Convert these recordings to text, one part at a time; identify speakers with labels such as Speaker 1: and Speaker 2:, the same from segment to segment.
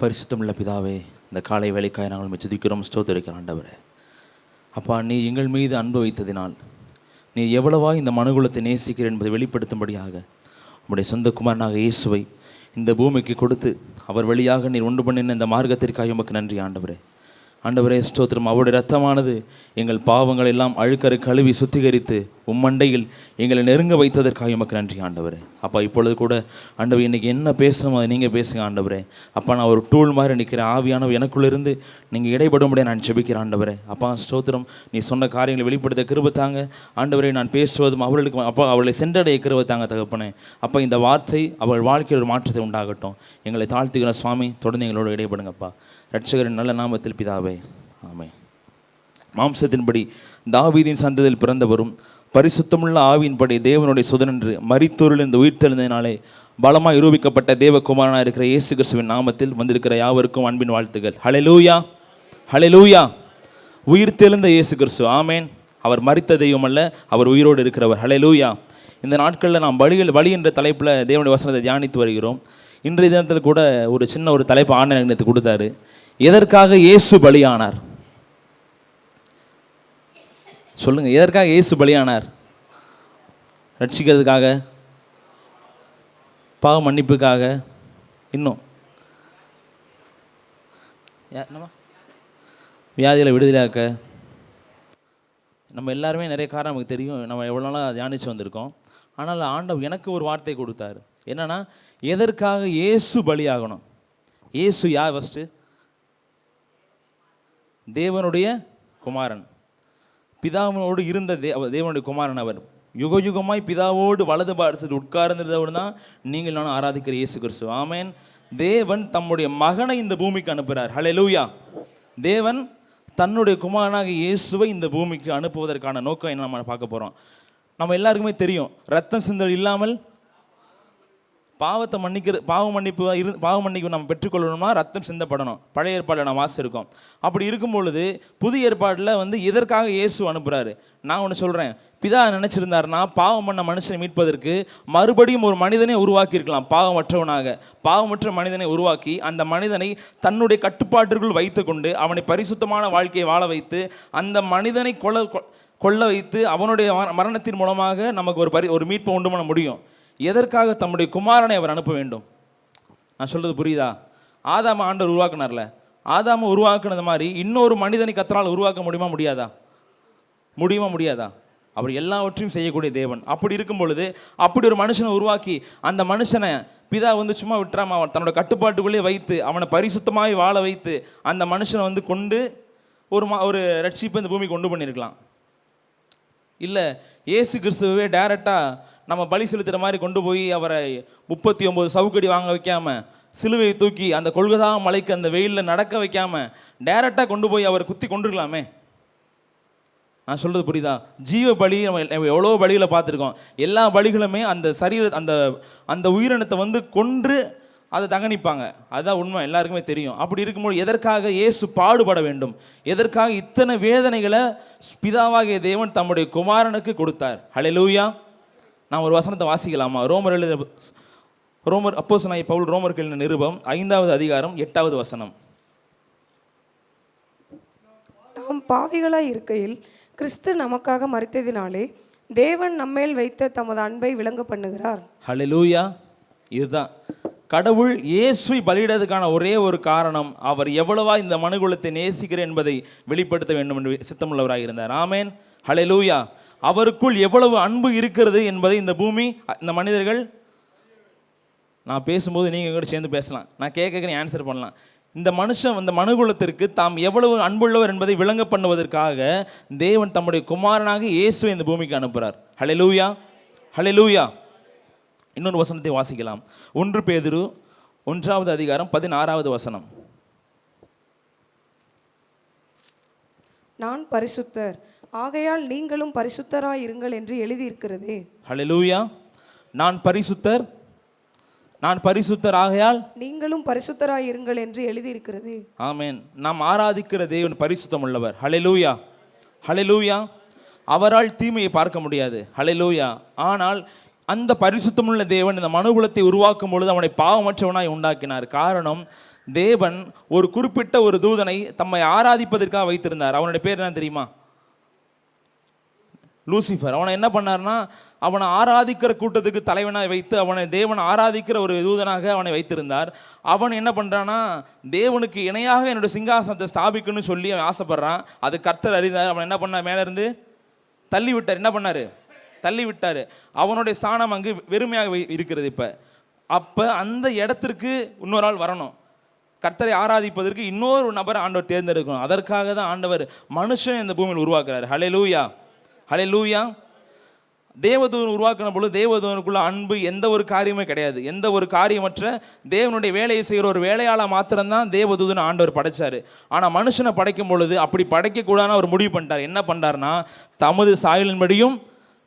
Speaker 1: பரிசுத்தமுள்ள பிதாவே, இந்த காலை வேலைக்காய் நாங்கள் மெச்சுதிக்கிறோம், ஸ்தோத்திரிக்கிறோம் ஆண்டவரே. அப்பா, நீ எங்கள் மீது அன்பு வைத்ததினால் நீ எவ்வளவா இந்த மனுகுலத்தை நேசிக்கிறேன் என்பதை வெளிப்படுத்தும்படியாக உம்முடைய சொந்த குமாரனாக இயேசுவை இந்த பூமிக்கு கொடுத்து அவர் வழியாக நீர் உண்டு பண்ணின இந்த மார்க்கத்திற்காக உமக்கு நன்றி ஆண்டவரே. ஆண்டவரே ஸ்தோத்திரம். அவருடைய இரத்தமானது எங்கள் பாவங்கள் எல்லாம் அழுக்கரை கழுவி சுத்திகரித்து உம்மண்டையில் எங்களை நெருங்க வைத்ததற்காக உமக்கு நன்றி ஆண்டவரே. அப்பா, இப்பொழுது கூட ஆண்டவர் இன்றைக்கி என்ன பேசணுமோ அதை நீங்கள் பேசுங்க ஆண்டவரே. அப்பா, நான் ஒரு டூல் மாதிரி நிற்கிறேன். ஆவியானவர் எனக்குள்ளேருந்து நீங்கள் இடைபடும்படியே நான் ஜெபிக்கிறேன் ஆண்டவரே. அப்பா ஸ்தோத்திரம். நீ சொன்ன காரியங்களை வெளிப்படுத்த கிருபை தாங்க ஆண்டவரே. நான் பேசுவதும் அவர்களுக்கு அப்பா அவளை சென்றடைய கிருபை தாங்க தகப்பனே. அப்பா, இந்த வார்த்தை அவள் வாழ்க்கையில் ஒரு மாற்றத்தை உண்டாகட்டும். எங்களை தாழ்த்துகிற சுவாமி, தொடர்ந்து எங்களோடு இடைபடுங்கப்பா. இரட்சகரின் நல்ல நாமத்தில் பிதாவே, ஆமென். மாம்சத்தின்படி தாவீதின் சந்ததியில் பிறந்தவரும் பரிசுத்தமுள்ள ஆவியின்படி தேவனுடைய சுதன் என்று மரித்தோரில் இந்த உயிர்த்தெழுந்ததினாலே பலமாய் நிரூபிக்கப்பட்ட தேவகுமாரனாக இருக்கிற இயேசு கிறிஸ்துவின் நாமத்தில் வந்திருக்கிற யாவருக்கும் அன்பின் வாழ்த்துக்கள். ஹல்லேலூயா, ஹல்லேலூயா. உயிர்த்தெழுந்த இயேசு கிறிஸ்து, ஆமேன். அவர் மரித்த தெய்வம் அல்ல, அவர் உயிரோடு இருக்கிறவர். ஹல்லேலூயா. இந்த நாட்களில் நாம் வழி என்ற தலைப்பில் தேவனுடைய வசனத்தை தியானித்து வருகிறோம். இன்றைய தினத்தில் கூட ஒரு சின்ன ஒரு தலைப்பு ஆண்டவர் கொடுத்தாரு. எதற்காக இயேசு பலியானார்? சொல்லுங்க, எதற்காக இயேசு பலியானார்? ரட்சிக்கிறதுக்காக, பாவ மன்னிப்புக்காக, இன்னும் வியாதிகளை விடுதலையாக்க. நம்ம எல்லாருமே நிறைய காரணம் நமக்கு தெரியும். நம்ம எவ்வளோ நாளாக தியானித்து வந்திருக்கோம். ஆனால் ஆண்டவர் எனக்கு ஒரு வார்த்தை கொடுத்தாரு. என்னன்னா, எதற்காக இயேசு பலியாகணும்? இயேசு யார்? ஃபஸ்ட்டு தேவனுடைய குமாரன். பிதாவோடு இருந்த தேவனுடைய குமாரன் அவர். யுக யுகமாய் பிதாவோடு வலது பாரசத்தில் உட்கார்ந்ததோடு தான் நீங்கள் நானும் ஆராதிக்கிற இயேசு கிறிஸ்து. ஆமேன். தேவன் தம்முடைய மகனை இந்த பூமிக்கு அனுப்புகிறார். ஹல்லேலூயா. தேவன் தன்னுடைய குமாரனாக இயேசுவை இந்த பூமிக்கு அனுப்புவதற்கான நோக்கம் என்ன நம்ம பார்க்க போகிறோம். நம்ம எல்லாருக்குமே தெரியும், ரத்தம் சிந்தல் இல்லாமல் பாவ மன்னிப்பு நம்ம பெற்றுக்கொள்ளணும்னா ரத்தம் சிந்தப்படணும். பழைய ஏற்பாடில் நம்ம வாசிச்சிருக்கோம். அப்படி இருக்கும் பொழுது புதிய ஏற்பாட்டில் எதற்காக இயேசு அனுப்புகிறாரு? நான் ஒன்று சொல்கிறேன். பிதா நினச்சிருந்தாருன்னா பாவம் பண்ண மனுஷனை மீட்பதற்கு மறுபடியும் ஒரு மனிதனை உருவாக்கியிருக்கலாம். பாவமற்ற மனிதனை உருவாக்கி அந்த மனிதனை தன்னுடைய கட்டுப்பாட்டிற்குள் வைத்து கொண்டு அவனை பரிசுத்தமான வாழ்க்கையை வாழ வைத்து அந்த மனிதனை கொல்ல வைத்து அவனுடைய மரணத்தின் மூலமாக நமக்கு ஒரு மீட்பை உண்டு பண்ண முடியும். எதற்காக தம்முடைய குமாரனை அவர் அனுப்ப வேண்டும்? நான் சொல்றது புரியுதா? ஆதாம ஆண்டவர் உருவாக்குனார்ல, ஆதாம உருவாக்குனது மாதிரி இன்னொரு மனிதனை கர்த்தரால் உருவாக்க முடியாதா? அவர் எல்லாவற்றையும் செய்யக்கூடிய தேவன். அப்படி இருக்கும் பொழுது அப்படி ஒரு மனுஷனை உருவாக்கி அந்த மனுஷனை பிதா சும்மா விட்டுறாம அவன் தன்னோட கட்டுப்பாட்டுக்குள்ளே வைத்து அவனை பரிசுத்தமாய் வாழ வைத்து அந்த மனுஷனை கொண்டு ஒரு ரட்சிப்பை இந்த பூமிக்கு கொண்டு பண்ணியிருக்கலாம். இல்லை, இயேசு கிறிஸ்துவே டைரக்டாக நம்ம பலி செலுத்துகிற மாதிரி கொண்டு போய் அவரை 39 சவுக்கடி வாங்க வைக்காம, சிலுவையை தூக்கி அந்த கொல்கதா மலைக்கு அந்த வெயிலில் நடக்க வைக்காம டைரக்டாக கொண்டு போய் அவரை குத்தி கொண்டிருக்கலாமே. நான் சொல்கிறது புரியுதா? ஜீவ பலி நம்ம எவ்வளோ பலிகளை பார்த்துருக்கோம். எல்லா பலிகளுமே அந்த அந்த உயிரினத்தை கொன்று அதை தகனிப்பாங்க. அதுதான் உண்மை, எல்லாருக்குமே தெரியும். அப்படி இருக்கும்போது எதற்காக இயேசு பாடுபட வேண்டும்? எதற்காக இத்தனை வேதனைகளை பிதாவாகிய தேவன் தம்முடைய குமாரனுக்கு கொடுத்தார்? ஹல்லேலூயா. நான் ஒரு வசனத்தை வாசிக்கலாமா? அப்போஸ்தலனாகிய பவுல் ரோமருக்கு எழுதின நிருபம் 5வது அதிகாரம் 8வது வசனம்.
Speaker 2: நாம் பாவிகளாய் இருக்கையில் கிறிஸ்து நமக்காக மரித்ததினாலே தேவன் நம்மேல் வைத்த தமது அன்பை விளங்க பண்ணுகிறார்.
Speaker 1: ஹல்லேலூயா. இதுதான் கடவுள் இயேசுவை பலியிடுவதற்கான ஒரே ஒரு காரணம், அவர் எவ்வளவா இந்த மனுகுலத்தை நேசிக்கிறேன் என்பதை வெளிப்படுத்த வேண்டும் என்று சித்தமுள்ளவராக இருந்தார். ஆமேன். ஹல்லேலூயா. அவருக்குள் எவ்வளவு அன்பு இருக்கிறது என்பதை இந்த பூமி, இந்த மனிதர்கள், நான் பேசும்போது நீங்கள் கூட சேர்ந்து பேசலாம், நான் கேட்க நீ ஆன்சர் பண்ணலாம். இந்த மனுஷன் இந்த மனுகுலத்திற்கு தாம் எவ்வளவு அன்புள்ளவர் என்பதை விளங்க பண்ணுவதற்காக தேவன் தம்முடைய குமாரனாக இயேசுவை இந்த பூமிக்கு அனுப்புகிறார். ஹல்லேலூயா, ஹல்லேலூயா. இன்னொரு வசனத்தை வாசிக்கலாம். 1 பேதுரு 1வது அதிகாரம் 16வது வசனம்.
Speaker 2: நான் பரிசுத்தர், ஆகையால் நீங்களும் பரிசுத்தராய் இருங்கள் என்று எழுதியிருக்கிறதே.
Speaker 1: ஹல்லேலூயா. நான் பரிசுத்தர் ஆகையால்
Speaker 2: நீங்களும் பரிசுத்தராய் இருங்கள் என்று எழுதியிருக்கிறதே.
Speaker 1: ஆமென். நாம் ஆராதிக்கிற தேவன் பரிசுத்தம் உள்ளவர். ஹல்லேலூயா, ஹல்லேலூயா. அவரால் தீமையை பார்க்க முடியாது. ஹல்லேலூயா. ஆனால் அந்த பரிசுத்தமுள்ள தேவன் இந்த மனுகுலத்தை உருவாக்கும் பொழுது அவனை பாவமற்றவனாய் உண்டாக்கினார். காரணம், தேவன் ஒரு குறிப்பிட்ட ஒரு தூதனை தம்மை ஆராதிப்பதற்காக வைத்திருந்தார். அவனுடைய பேர் என்ன தெரியுமா? லூசிஃபர். அவனை என்ன பண்ணார்னா, அவனை ஆராதிக்கிற கூட்டத்துக்கு தலைவனாக வைத்து அவனை தேவன் ஆராதிக்கிற ஒரு தூதனாக அவனை வைத்திருந்தார். அவன் என்ன பண்ணுறான்னா, தேவனுக்கு இணையாக என்னுடைய சிங்காசனத்தை ஸ்தாபிக்கணும்னு சொல்லி அவன் ஆசைப்படுறான். அது கர்த்தர் அறிந்தார். அவன் என்ன பண்ணார்? மேலேருந்து தள்ளி விட்டார். என்ன பண்ணார்? தள்ளி விட்டார். அவனுடைய ஸ்தானம் அங்கு வெறுமையாக இருக்கிறது. அப்போ அந்த இடத்திற்கு இன்னொரு ஆள் வரணும். கர்த்தரை ஆராதிப்பதற்கு இன்னொரு நபரை ஆண்டவர் தேர்ந்தெடுக்கணும். அதற்காக தான் ஆண்டவர் மனுஷன் இந்த பூமியில் உருவாக்குறார். ஹல்லேலூயா, ஹல்லேலூயா. தேவதூதன் உருவாக்கின பொழுது தேவதூதனுக்குள்ள அன்பு எந்த ஒரு காரியமே கிடையாது. எந்த ஒரு காரியமற்ற தேவனுடைய வேலையை செய்கிற ஒரு வேலையாள மாத்திரம்தான் தேவதூதன் ஆண்டவர் படைச்சார். ஆனால் மனுஷனை படைக்கும் பொழுது அப்படி படைக்கக்கூடாதுன்னு அவர் முடிவு பண்ணிட்டார். என்ன பண்ணுறாருனா, தமது சாயலின்படியும்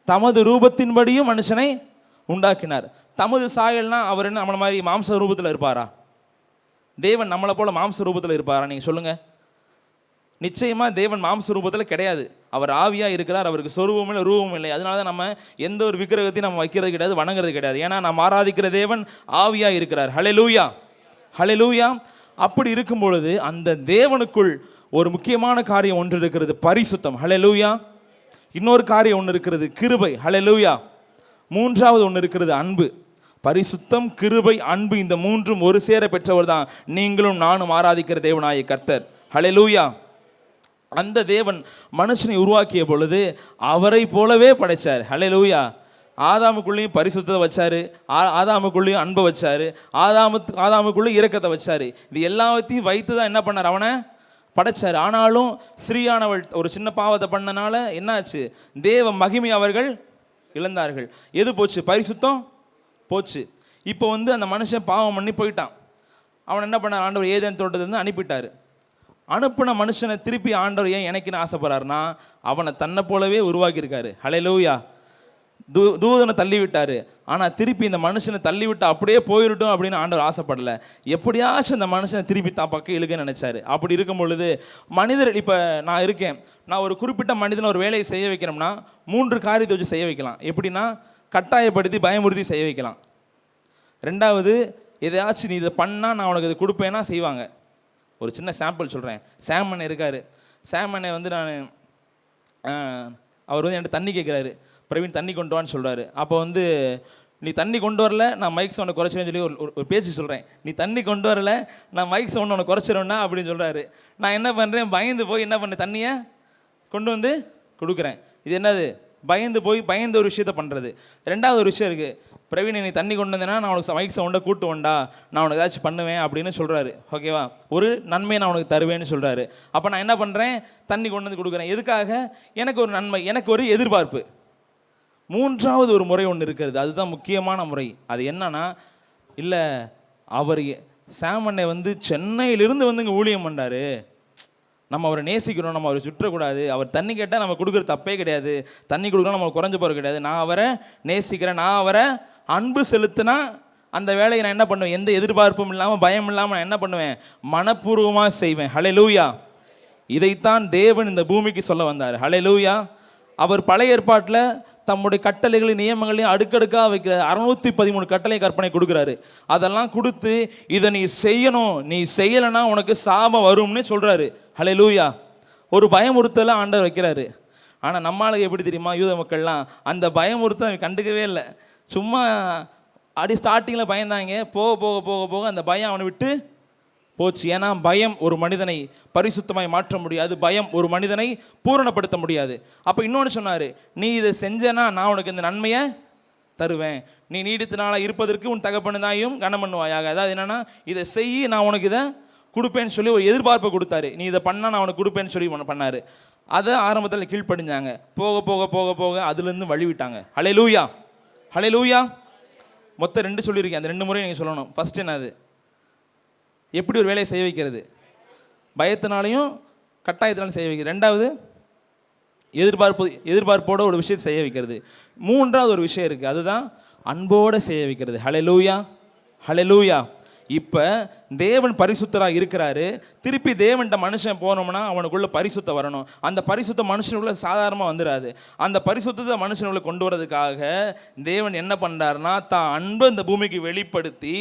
Speaker 1: தமது ரூபத்தின்படியும் மனுஷனை உண்டாக்கினார். தமது சாயல்னா அவர் என்ன நம்மளை மாதிரி மாம்ச ரூபத்தில் இருப்பாரா? தேவன் நம்மளை போல மாம்ச ரூபத்தில் இருப்பாரா? நீங்கள் சொல்லுங்கள். நிச்சயமாக தேவன் மாம்ச ரூபத்தில் கிடையாது. அவர் ஆவியாக இருக்கிறார். அவருக்கு சொரூபம் இல்லை, ரூபம் இல்லை. அதனால தான் நம்ம எந்த ஒரு விக்கிரகத்தையும் நம்ம வைக்கிறது கிடையாது, வணங்குறது கிடையாது. ஏன்னா நம்ம ஆராதிக்கிற தேவன் ஆவியாக இருக்கிறார். ஹல்லேலூயா, ஹல்லேலூயா. அப்படி இருக்கும் பொழுது அந்த தேவனுக்குள் ஒரு முக்கியமான காரியம் ஒன்று இருக்கிறது, பரிசுத்தம். ஹல்லேலூயா. இன்னொரு காரியம் ஒன்று இருக்கிறது, கிருபை. ஹல்லேலூயா. மூன்றாவது ஒன்று இருக்கிறது, அன்பு. பரிசுத்தம், கிருபை, அன்பு, இந்த மூன்றும் ஒரு சேர பெற்றவர் தான் நீங்களும் நானும் ஆராதிக்கிற தேவனாய கர்த்தர். ஹல்லேலூயா. அந்த தேவன் மனுஷனை உருவாக்கிய பொழுது அவரை போலவே படைச்சார். ஹல்லேலூயா. ஆதாமுக்குள்ளேயும் பரிசுத்தத்தை வச்சாரு, ஆதாமுக்குள்ளேயும் அன்பை வச்சாரு, ஆதாமுக்குள்ளேயும் இரக்கத்தை வச்சாரு. இது எல்லாத்தையும் வைத்து தான் என்ன பண்ணார்? அவனை படைச்சார். ஆனாலும் ஸ்ரீயானவள் ஒரு சின்ன பாவத்தை பண்ணனால என்னாச்சு? தேவ மகிமை அவர்கள் இழந்தார்கள். எது போச்சு? பரிசுத்தம் போச்சு. இப்போ அந்த மனுஷன் பாவம் பண்ணி போயிட்டான். அவன் என்ன பண்ணார்? ஆண்டவர் ஏதேன் தோட்டத்திலிருந்து அனுப்பிட்டார். அனுப்பின மனுஷனை திருப்பி ஆண்டவர் ஏன் எனக்குன்னு ஆசைப்படுறாருனா, அவனை தன்னை போலவே உருவாக்கியிருக்காரு. ஹல்லேலூயா. தூதனை தள்ளி விட்டார். ஆனால் திருப்பி இந்த மனுஷனை தள்ளி விட்டு அப்படியே போயிடட்டும் அப்படின்னு ஆண்டவர் ஆசைப்படலை. எப்படியாச்சும் இந்த மனுஷனை திருப்பி பக்கம் இழுக்க நினைச்சாரு. அப்படி இருக்கும் பொழுது மனிதர், இப்போ நான் இருக்கேன், நான் ஒரு குறிப்பிட்ட மனிதனை ஒரு வேலையை செய்ய வைக்கிறோம்னா 3 காரியத்தை வச்சு செய்ய வைக்கலாம். எப்படின்னா, கட்டாயப்படுத்தி பயமுறுத்தி செய்ய வைக்கலாம். ரெண்டாவது, எதையாச்சும் நீ இதை பண்ணால் நான் உனக்கு இது கொடுப்பேன்னா செய்வாங்க. ஒரு சின்ன சாம்பிள் சொல்கிறேன். சாமண்ணே இருக்கார். சாமண்ணே நான் அவர் என்கிட்ட தண்ணி கேட்குறாரு. பிரவீன் தண்ணி கொண்டு வான்னு சொல்கிறாரு. அப்போ நீ தண்ணி கொண்டு வரல, நான் மைக் சவுண்டை குறைச்சிருவேன்னு சொல்லி ஒரு பேச்சு சொல்கிறேன். நீ தண்ணி கொண்டு வரல, நான் மைக் சவுண்டை உனக்கு குறைச்சிருவேன்னா அப்படின்னு சொல்கிறாரு. நான் என்ன பண்ணுறேன்? பயந்து போய் என்ன பண்ணேன்? தண்ணியை கொண்டு கொடுக்குறேன். இது என்னது? பயந்து ஒரு விஷயத்த பண்ணுறது. ரெண்டாவது ஒரு விஷயம் இருக்குது. பிரவீன், நீ தண்ணி கொண்டு வந்தேன்னா நான் உனக்கு மைக் சவுண்டை கூட்டு வந்தா, நான் உனக்கு ஏதாச்சும் பண்ணுவேன் அப்படின்னு சொல்கிறாரு. ஓகேவா? ஒரு நன்மையை நான் உனக்கு தருவேன்னு சொல்கிறாரு. அப்போ நான் என்ன பண்ணுறேன்? தண்ணி கொண்டு கொடுக்குறேன். எதுக்காக? எனக்கு ஒரு நன்மை, எனக்கு ஒரு எதிர்பார்ப்பு. மூன்றாவது ஒரு முறை ஒன்று இருக்கிறது, அதுதான் முக்கியமான முறை. அது என்னன்னா, இல்லை அவர் சாமண்ணை சென்னையிலிருந்து இங்கே ஊழியம் பண்ணார், நம்ம அவரை நேசிக்கிறோம், நம்ம அவரை சுற்றக்கூடாது. அவர் தண்ணி கேட்டால் நம்ம கொடுக்குற தப்பே கிடையாது, தண்ணி கொடுக்குறோம், நம்ம குறைஞ்ச போகிறது கிடையாது. நான் அவரை நேசிக்கிறேன், நான் அவரை அன்பு செலுத்தினா அந்த வேலையை நான் என்ன பண்ணுவேன்? எந்த எதிர்பார்ப்பும் இல்லாமல், பயம் இல்லாமல் நான் என்ன பண்ணுவேன்? மனப்பூர்வமாக செய்வேன். ஹல்லேலூயா. இதைத்தான் தேவன் இந்த பூமிக்கு சொல்ல வந்தார். ஹல்லேலூயா. அவர் பழைய ஏற்பாட்டில் தம்முடைய கட்டளைகளையும் நியமங்களையும் அடுக்கடுக்காக வைக்கிறார். 613 கட்டளை கற்பனை கொடுக்குறாரு. அதெல்லாம் கொடுத்து இதை நீ செய்யணும், நீ செய்யலைன்னா உனக்கு சாபம் வரும்னு சொல்கிறாரு. ஹல்லேலூயா. ஒரு பயமுறுத்தலை ஆண்டவர் வைக்கிறாரு. ஆனால் நம்மளுக்கு எப்படி தெரியுமா? யூத மக்கள்லாம் அந்த பயமுறுத்தலை கண்டுக்கவே இல்லை. சும்மா அடி ஸ்டார்டிங்கில் பயந்தாங்க. போக போக போக போக அந்த பயம் அவனை விட்டு போச்சு. ஏன்னா பயம் ஒரு மனிதனை பரிசுத்தமாய் மாற்ற முடியாது, பயம் ஒரு மனிதனை பூரணப்படுத்த முடியாது. அப்போ இன்னொன்று சொன்னார், நீ இதை செஞ்சேன்னா நான் உனக்கு இந்த நன்மையை தருவேன், நீ நீடித்த நாளாக இருப்பதற்கு உன் தகப்பனாயும் கனம் பண்ணுவாயாக. அதாவது என்னென்னா, இதை செய்யி நான் உனக்கு இதை கொடுப்பேன்னு சொல்லி ஒரு எதிர்பார்ப்பை கொடுத்தாரு. நீ இதை பண்ணால் நான் உனக்கு கொடுப்பேன்னு சொல்லி பண்ணார். அதை ஆரம்பத்தில் கீழ்ப்படிஞ்சாங்க. போக போக போக போக அதுலேருந்து வழிவிட்டாங்க. ஹல்லேலூயா, ஹல்லேலூயா. மொத்தம் 2 சொல்லியிருக்கேன். அந்த 2 முறையும் நீங்கள் சொல்லணும். ஃபஸ்ட் என்னது? எப்படி ஒரு வேலையை செய்ய வைக்கிறது? பயத்தினாலையும் கட்டாயத்தினாலும் செய்ய வைக்கிறது. ரெண்டாவது, எதிர்பார்ப்போட ஒரு விஷயத்தை செய்ய வைக்கிறது. மூன்றாவது ஒரு விஷயம் இருக்குது, அதுதான் அன்போடு செய்ய வைக்கிறது. ஹல்லேலூயா, ஹல்லேலூயா. இப்போ தேவன் பரிசுத்தராக இருக்கிறாரு. திருப்பி தேவன்கிட்ட மனுஷன் போனோம்னா அவனுக்குள்ள பரிசுத்தம் வரணும். அந்த பரிசுத்த மனுஷனுக்குள்ள சாதாரணமாக வந்துடாது. அந்த பரிசுத்தத்தை மனுஷனுக்குள்ள கொண்டு வரதுக்காக தேவன் என்ன பண்ணுறாருனா, தான் அன்பை இந்த பூமிக்கு வெளிப்படுத்தி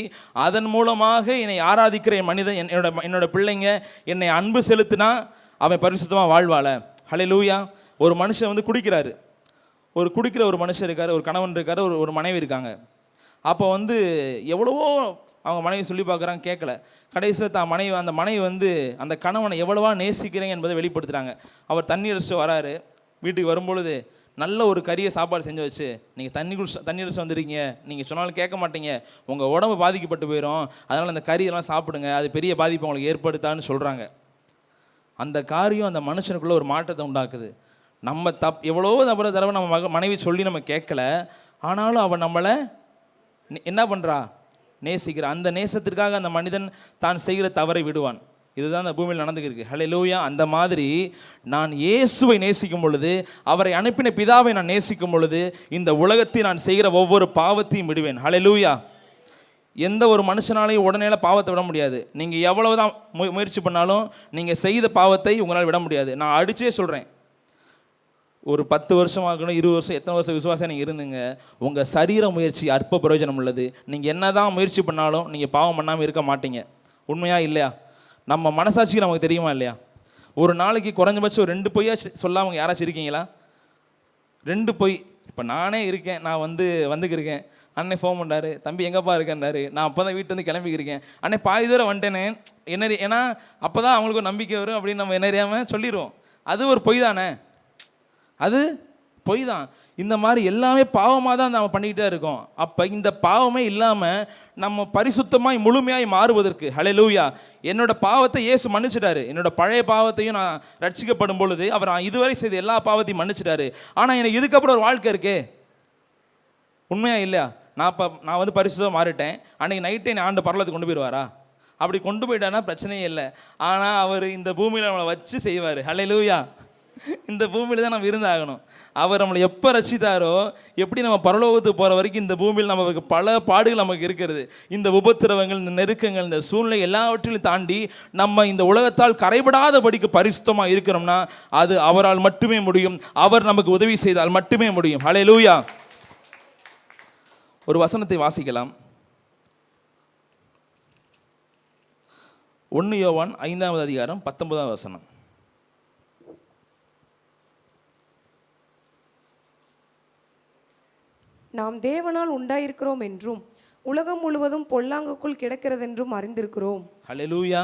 Speaker 1: அதன் மூலமாக என்னை ஆராதிக்கிற என் மனிதன், என்னோட பிள்ளைங்க என்னை அன்பு செலுத்தினா அவன் பரிசுத்தமாக வாழ்வாள. ஹல்லேலூயா. ஒரு மனுஷன் வந்து குடிக்கிற ஒரு மனுஷன் இருக்கார், ஒரு கணவன் இருக்கார், ஒரு மனைவி இருக்காங்க. அப்போ வந்து எவ்வளவோ அவங்க மனைவி சொல்லி பார்க்குறாங்க, கேட்கல. கடைசியில் அந்த மனைவி வந்து அந்த கணவனை எவ்வளவா நேசிக்கிறேங்க என்பதை வெளிப்படுத்துகிறாங்க. அவர் தண்ணி அடிச்சுட்டு வராரு. வீட்டுக்கு வரும்பொழுது நல்ல ஒரு கறியை சாப்பாடு செஞ்சு வச்சு, நீங்கள் தண்ணி அடிச்சு வந்துருக்கீங்க, நீங்கள் சொன்னாலும் கேட்க மாட்டீங்க, உங்கள் உடம்பு பாதிக்கப்பட்டு போயிடும், அதனால் அந்த கறியெல்லாம் சாப்பிடுங்க, அது பெரிய பாதிப்பு உங்களுக்கு ஏற்படுத்தான்னு சொல்கிறாங்க. அந்த காரியம் அந்த மனுஷனுக்குள்ளே ஒரு மாற்றத்தை உண்டாக்குது. நம்ம எவ்வளோ தடவை நம்ம மனைவி சொல்லி நம்ம கேட்கல, ஆனாலும் அவன் நம்மளை என்ன பண்ணுறா, நேசிக்கிறா. அந்த நேசத்திற்காக அந்த மனிதன் தான் செய்கிற தவறை விடுவான். இதுதான் அந்த பூமியில் நடந்துருக்கு. ஹல்லேலூயா. அந்த மாதிரி நான் இயேசுவை நேசிக்கும் பொழுது, அவரை அனுப்பின பிதாவை நான் நேசிக்கும் பொழுது, இந்த உலகத்தில் நான் செய்கிற ஒவ்வொரு பாவத்தையும் விடுவேன். ஹல்லேலூயா. எந்த ஒரு மனுஷனாலையும் உடனே பாவத்தை விட முடியாது. நீங்கள் எவ்வளவுதான் முயற்சி பண்ணாலும் நீங்கள் செய்த பாவத்தை உங்களால் விட முடியாது. நான் அடிச்சே சொல்கிறேன், ஒரு 10 வருஷம் ஆகணும், 20 வருஷம், எத்தனை வருஷம் விசுவாசம் நீங்கள் இருந்துங்க, உங்கள் சரீர முயற்சி அற்ப பிரயோஜனம் உள்ளது. நீங்கள் என்ன தான் முயற்சி பண்ணாலும் நீங்கள் பாவம் பண்ணாமல் இருக்க மாட்டீங்க. உண்மையா இல்லையா? நம்ம மனசாட்சிக்கு நமக்கு தெரியுமா இல்லையா? ஒரு நாளைக்கு குறைஞ்சபட்சம் 2 பொய்யா சொல்லாமல் யாராச்சும் இருக்கீங்களா? 2 பொய். இப்போ நானே இருக்கேன், நான் வந்துக்கிருக்கேன். அண்ணே ஃபோன் பண்ணாரு, தம்பி எங்கப்பா இருக்கேன்னாரு. நான் அப்போ தான் வீட்டு வந்து கிளம்பிக்கிருக்கேன். அண்ணே பாதி தூரம் வந்துட்டேனே என்ன, ஏன்னா அப்போ தான் அவங்களுக்கு ஒரு நம்பிக்கை வரும் அப்படின்னு நம்ம என்ன அறியாமல் சொல்லிடுவோம். அது ஒரு பொய் தானே, அது பொய் தான். இந்த மாதிரி எல்லாமே பாவமாக தான் நம்ம பண்ணிக்கிட்டே இருக்கோம். அப்போ இந்த பாவமே இல்லாமல் நம்ம பரிசுத்தமாய் முழுமையாய் மாறுவதற்கு, ஹல்லேலூயா, என்னோட பாவத்தை இயேசு மன்னிச்சிட்டாரு. என்னோட பழைய பாவத்தையும் நான் ரட்சிக்கப்படும் பொழுது அவர் இதுவரை செய்த எல்லா பாவத்தையும் மன்னிச்சிட்டாரு. ஆனால் எனக்கு இதுக்கப்புறம் ஒரு வாழ்க்கை இருக்கே, உண்மையா இல்லையா? நான் வந்து பரிசுத்தமாக மாறிட்டேன். அன்றைக்கி நைட்டே நான் ஆண்டு பரலத்துக்கு கொண்டு போயிடுவாரா? அப்படி கொண்டு போயிட்டானா பிரச்சனையே இல்லை. ஆனால் அவர் இந்த பூமியில் நம்மளை வச்சு செய்வார். ஹல்லேலூயா. இந்த பூமியில் தான் நம்ம இருந்தாகணும். அவர் நம்மளை எப்போ ரசித்தாரோ, எப்படி நம்ம பரலோகத்துக்கு போகிற வரைக்கும் இந்த பூமியில் நமக்கு பல பாடுகள் நமக்கு இருக்கிறது. இந்த உபத்திரவங்கள், இந்த நெருக்கங்கள், இந்த சூழ்நிலை எல்லாவற்றையும் தாண்டி நம்ம இந்த உலகத்தால் கரைபடாதபடிக்கு பரிசுத்தமாக இருக்கிறோம்னா அது அவரால் மட்டுமே முடியும். அவர் நமக்கு உதவி செய்தால் மட்டுமே முடியும். ஹல்லேலூயா. ஒரு வசனத்தை வாசிக்கலாம். 1 யோவான் 5ஆம் அதிகாரம் 19ஆம் வசனம்.
Speaker 2: நாம் தேவனால் உண்டாயிருக்கிறோம் என்றும் உலகம் முழுவதும் பொல்லாங்குக்குள் கிடக்கிறதென்றும் அறிந்திருக்கிறோம்.
Speaker 1: ஹல்லேலூயா.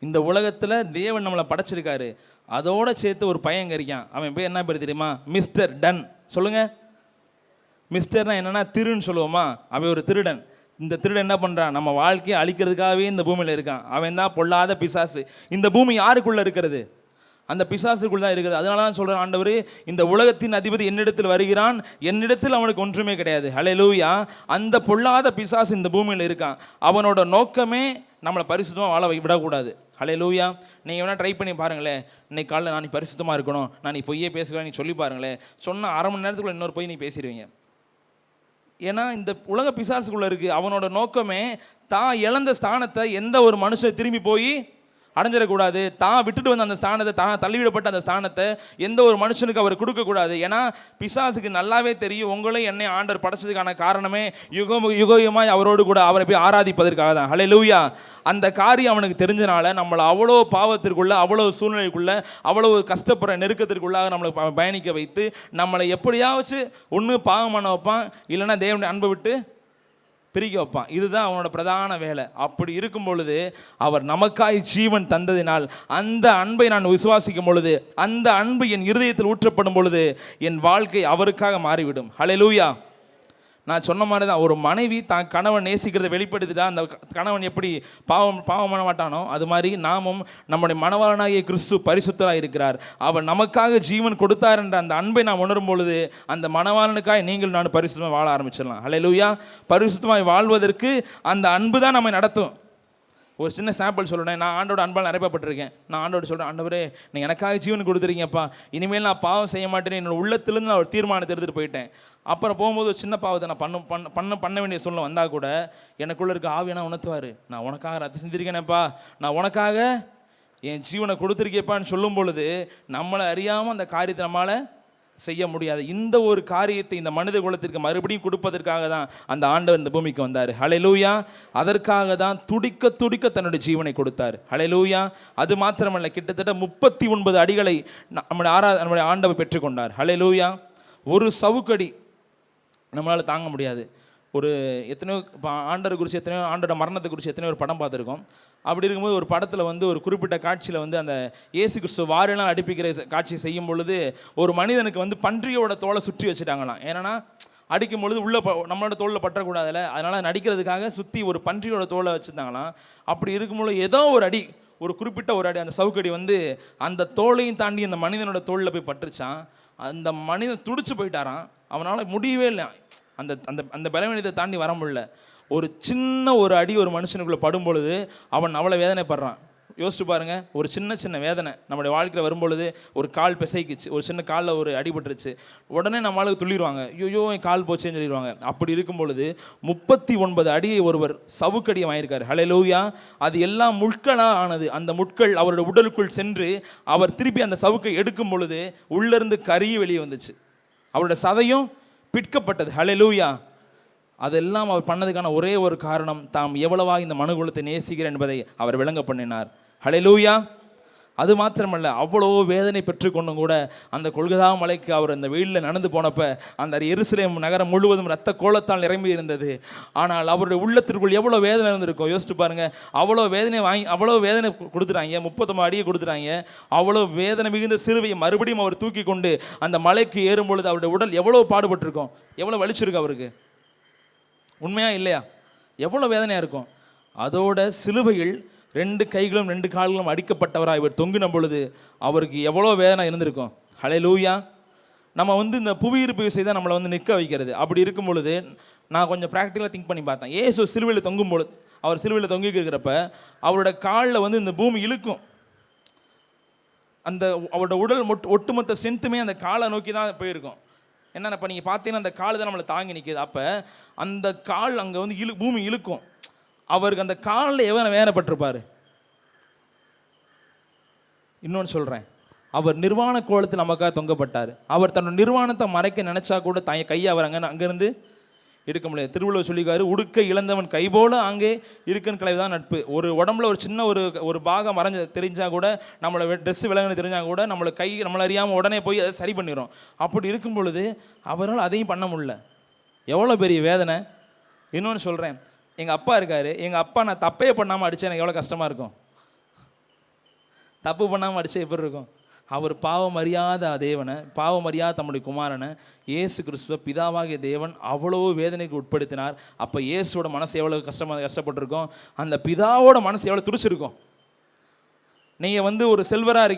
Speaker 1: இந்த உலகத்தில் தேவன் நம்மளை படைச்சிருக்காரு. அதோட சேர்த்து ஒரு பையன் இருக்கான். அவன் பேர் என்ன பேர் தெரியுமா? மிஸ்டர் டன். சொல்லுங்க. மிஸ்டர்னா என்னன்னா திருன்னு சொல்லுவோமா? அவன் ஒரு திருடன். இந்த திருடன் என்ன பண்ணுறான்? நம்ம வாழ்க்கையை அழிக்கிறதுக்காகவே இந்த பூமியில் இருக்கான். அவன் தான் பொல்லாத பிசாசு. இந்த பூமி யாருக்குள்ளே இருக்கிறது? அந்த பிசாசுக்குள் தான் இருக்குது. அதனால தான் சொல்கிறேன், ஆண்டவர், இந்த உலகத்தின் அதிபதி என்னிடத்தில் வருகிறான், என்னிடத்தில் அவனுக்கு ஒன்றுமே கிடையாது. ஹல்லேலூயா. அந்த பொல்லாத பிசாசு இந்த பூமியில் இருக்கான். அவனோட நோக்கமே நம்மளை பரிசுத்தமாக வாழ விடக்கூடாது. ஹல்லேலூயா. நீங்கள் வேணால் ட்ரை பண்ணி பாருங்களேன். இன்னைக்கு காலையில் நான் பரிசுத்தமாக இருக்கணும், நான் நீ பொய்யே பேசுகிறேன் நீ சொல்லி பாருங்களேன். சொன்னால் அரை மணி நேரத்துக்குள்ள இன்னொரு பொய் நீ பேசிடுவீங்க. ஏன்னா இந்த உலக பிசாசுக்குள்ளே இருக்குது. அவனோட நோக்கமே தான் இழந்த ஸ்தானத்தை எந்த ஒரு மனுஷன் திரும்பி போய் அடைஞ்சிடக்கூடாது. தான் விட்டுட்டு வந்த அந்த ஸ்தானத்தை, தான் தள்ளிவிடப்பட்ட அந்த ஸ்தானத்தை எந்த ஒரு மனுஷனுக்கு அவர் கொடுக்கக்கூடாது. ஏன்னா பிசாசுக்கு நல்லாவே தெரியும், உங்களை என்னை ஆண்டவர் படைச்சதுக்கான காரணமே யுகயுமாய் அவரோடு கூட அவரை போய் ஆராதிப்பதற்காக தான். ஹல்லேலூயா. அந்த காரியம் அவனுக்கு தெரிஞ்சனால நம்மளை அவ்வளோ பாவத்திற்குள்ள, அவ்வளோ சூழ்நிலைக்குள்ள, அவ்வளோ கஷ்டப்படுற நெருக்கத்திற்குள்ளாக நம்மளை பயணிக்க வைத்து நம்மளை எப்படியாவது ஒன்று பாவம் பண்ண வைப்பான், இல்லைன்னா தேவனுடைய அன்பை விட்டு பிரிக்க வைப்பான். இதுதான் அவனோட பிரதான வேலை. அப்படி இருக்கும் பொழுது அவர் நமக்காய் ஜீவன் தந்ததினால் அந்த அன்பை நான் விசுவாசிக்கும் பொழுது, அந்த அன்பு என் இருதயத்தில் ஊற்றப்படும் பொழுது என் வாழ்க்கை அவருக்காக மாறிவிடும். ஹல்லேலூயா. நான் சொன்ன மாதிரி தான், ஒரு மனைவி தான் கணவன் நேசிக்கிறத வெளிப்படுத்திட்டா அந்த கணவன் எப்படி பாவம் பண்ண மாட்டானோ, அது மாதிரி நாமும் நம்முடைய மணவாளனாகிய கிறிஸ்து பரிசுத்தராக இருக்கிறார், அவர் நமக்காக ஜீவன் கொடுத்தார் என்ற அந்த அன்பை நாம் உணரும் பொழுது அந்த மணவாளனுக்காக நீங்கள் நான் பரிசுத்தமாக வாழ ஆரம்பிச்சிடலாம். ஹல்லேலூயா. பரிசுத்தமாய் வாழ்வதற்கு அந்த அன்பு தான் நம்மை நடத்தும். ஒரு சின்ன சாம்பிள் சொல்கிறேன். நான் ஆண்டோட அன்பால் நிரப்பப்பட்டிருக்கேன். நான் ஆண்டோட சொல்கிறேன், ஆண்டவரே நீங்கள் எனக்காக ஜீவன் கொடுத்துருக்கீங்கப்பா, இனிமேல் நான் பாவம் செய்ய மாட்டேன்னு என்னோட உள்ளத்துலேருந்து நான் ஒரு தீர்மானத்தை எடுத்துகிட்டு போயிட்டேன். அப்புறம் போகும்போது ஒரு சின்ன பாவத்தை நான் பண்ண வேண்டிய சூழ்நிலை வந்தால் கூட எனக்குள்ளே இருக்க ஆவியான உணர்த்துவார், நான் உனக்காக ரத்த செஞ்சிருக்கேனேப்பா, நான் உனக்காக என் ஜீவனை கொடுத்துருக்கேப்பான்னு சொல்லும் பொழுது நம்மளை அறியாமல் அந்த காரியத்தை நம்மளால் செய்ய முடியாது. இந்த ஒரு காரியத்தை இந்த மனித குலத்திற்கு மறுபடியும் கொடுப்பதற்காக தான் அந்த ஆண்டவர் இந்த பூமிக்கு வந்தார். ஹல்லேலூயா. அதற்காக தான் துடிக்க துடிக்க தன்னுடைய ஜீவனை கொடுத்தார். ஹல்லேலூயா. அது மாத்திரமல்ல, கிட்டத்தட்ட 39 அடிகளை நம்முடைய ஆண்டவர் பெற்றுக்கொண்டார். ஹல்லேலூயா. ஒரு சவுக்கடி நம்மளால் தாங்க முடியாது. ஒரு எத்தனையோ இப்போ ஆண்டரை குறித்து எத்தனையோ ஆண்டோட மரணத்தை குறித்து எத்தனையோ ஒரு படம் பார்த்துருக்கோம். அப்படி இருக்கும்போது ஒரு படத்தில் வந்து ஒரு குறிப்பிட்ட காட்சியில் வந்து அந்த இயேசு கிறிஸ்து வாரெல்லாம் அடிப்பிக்கிற காட்சியை செய்யும் பொழுது ஒரு மனிதனுக்கு வந்து பன்றியோட தோலை சுற்றி வச்சுட்டாங்களாம். ஏன்னா அடிக்கும் பொழுது நம்மளோட தோளில் பற்றக்கூடாதுல்ல, அதனால் நடிக்கிறதுக்காக சுற்றி ஒரு பன்றியோட தோலை வச்சுருந்தாங்களாம். அப்படி இருக்கும்போது ஏதோ ஒரு அடி, ஒரு குறிப்பிட்ட ஒரு அடி, அந்த சவுக்கடி வந்து அந்த தோலையும் தாண்டி அந்த மனிதனோட தோளில் போய் பட்டுருச்சான். அந்த மனிதன் துடிச்சு போயிட்டாரான். அவனால் முடியவே இல்லை, அந்த அந்த அந்த பலவீனத்தை தாண்டி வர முடியல. ஒரு சின்ன ஒரு அடி ஒரு மனுஷனுக்குள்ளே படும் பொழுது அவன் அவ்வளோ வேதனைப்படுறான். யோசிச்சு பாருங்க, ஒரு சின்ன வேதனை நம்மளுடைய வாழ்க்கையில் வரும்பொழுது, ஒரு கால் பிசைக்குச்சு, ஒரு சின்ன காலில் ஒரு அடிபட்டுருச்சு, உடனே நம்மளுக்கு துள்ளிடுவாங்க, ஐயோ என் கால் போச்சேன்னு சொல்லிடுவாங்க. அப்படி இருக்கும் பொழுது 39 அடியை ஒருவர் சவுக்கடியை வாங்கியிருக்காரு. ஹல்லேலூயா. அது எல்லாம் முட்களாக ஆனது. அந்த முட்கள் அவருடைய உடலுக்குள் சென்று அவர் திருப்பி அந்த சவுக்கை எடுக்கும் பொழுது உள்ளிருந்து கறி வெளியே வந்துச்சு, அவருடைய சதையும் பிற்கப்பட்டது. ஹல்லேலூயா. அதெல்லாம் அவர் பண்ணதுக்கான ஒரே ஒரு காரணம், தாம் எவ்வளவா இந்த மனுகுலத்தை நேசிக்கிறேன் என்பதை அவர் விளங்க பண்ணினார். ஹல்லேலூயா. அது மாத்திரமல்ல, அவ்வளோ வேதனை பெற்றுக்கொண்டும் கூட அந்த கொல்கதா மலைக்கு அவர் அந்த வெயிலில் நடந்து போனப்போ அந்த எருசலேம் நகரம் முழுவதும் இரத்த கோலத்தால் நிரம்பி இருந்தது. ஆனால் அவருடைய உள்ளத்திற்குள் எவ்வளோ வேதனை இருந்திருக்கும் யோசிச்சு பாருங்க. அவ்வளோ வேதனை கொடுத்துட்டாங்க, 39 அடியை கொடுத்துட்டாங்க. அவ்வளோ வேதனை மிகுந்த சிலுவையை மறுபடியும் அவர் தூக்கி கொண்டு அந்த மலைக்கு ஏறும் பொழுது அவருடைய உடல் எவ்வளோ பாடுபட்டிருக்கும், எவ்வளோ வலிச்சிருக்கு அவருக்கு. உண்மையா இல்லையா? எவ்வளோ வேதனையாக இருக்கும். அதோட சிலுவையில் 2 கைகளும் 2 கால்களும் அடிக்கப்பட்டவராக இவர் தொங்கின பொழுது அவருக்கு எவ்வளோ வேதனை இருந்திருக்கும். ஹல்லேலூயா. நம்ம வந்து இந்த புவியீர்ப்பு விசை தான் நம்மளை வந்து நிற்க வைக்கிறது. அப்படி இருக்கும் பொழுது நான் கொஞ்சம் ப்ராக்டிக்கலாக திங்க் பண்ணி பார்த்தேன். இயேசு சிலுவையில் தொங்கும் பொழுது, அவர் சிலுவையில் தொங்கி இருக்கிறப்ப அவரோட காலில் வந்து இந்த பூமி இழுக்கும். அந்த அவரோட உடல் ஒட்டுமொத்த ஸ்ட்ரென்த்துமே அந்த காலை நோக்கி தான் போயிருக்கும். என்னென்ன இப்போ நீங்கள் பார்த்தீங்கன்னா அந்த கால் தான் நம்மளை தாங்கி நிற்கிது. அப்போ அந்த கால் அங்கே வந்து பூமி இழுக்கும். அவருக்கு அந்த காலில் எவ்வளோ வேதனைப்பட்டிருப்பார். இன்னொன்று சொல்கிறேன், அவர் நிர்வாண கோலத்தில் நமக்காக தொங்கப்பட்டார். அவர் தன்னோட நிர்வாணத்தை மறைக்க நினச்சா கூட கையை அவர் அங்கேருந்து இருக்க முடியாது. திருவள்ளுவர் சொல்லிக்காரு, உடுக்கை இழந்தவன் கை போல அங்கே இருக்குன்னு கிளவி தான் நட்பு. ஒரு உடம்புல ஒரு சின்ன ஒரு பாகம் மறைஞ்சு தெரிஞ்சால் கூட, நம்மளை ட்ரெஸ்ஸு விலங்குன்னு தெரிஞ்சால் கூட நம்மளை நம்மளை அறியாமல் உடனே போய் அதை சரி பண்ணிடும். அப்படி இருக்கும் பொழுது அவரால் அதையும் பண்ண முடியல. எவ்வளோ பெரிய வேதனை. இன்னொன்று சொல்கிறேன், எங்கள் அப்பா இருக்கார். எங்கள் அப்பா நான் தப்பே பண்ணாமல் அடித்தா எனக்கு எவ்வளோ கஷ்டமாக இருக்கும். தப்பு பண்ணாமல் அடித்தா எப்படி இருக்கும். அவர் பாவம் அறியாத தேவனை, பாவம் அறியாத தம்முடைய குமாரனை இயேசு கிறிஸ்துவ பிதாவாகிய தேவன் அவ்வளோ வேதனைக்கு உட்படுத்தினார். அப்போ இயேசுவோட மனசு எவ்வளோ கஷ்டப்பட்டிருக்கோம், அந்த பிதாவோட மனசு எவ்வளோ துடிச்சிருக்கும். நீங்கள் வந்து ஒரு செல்வந்தராக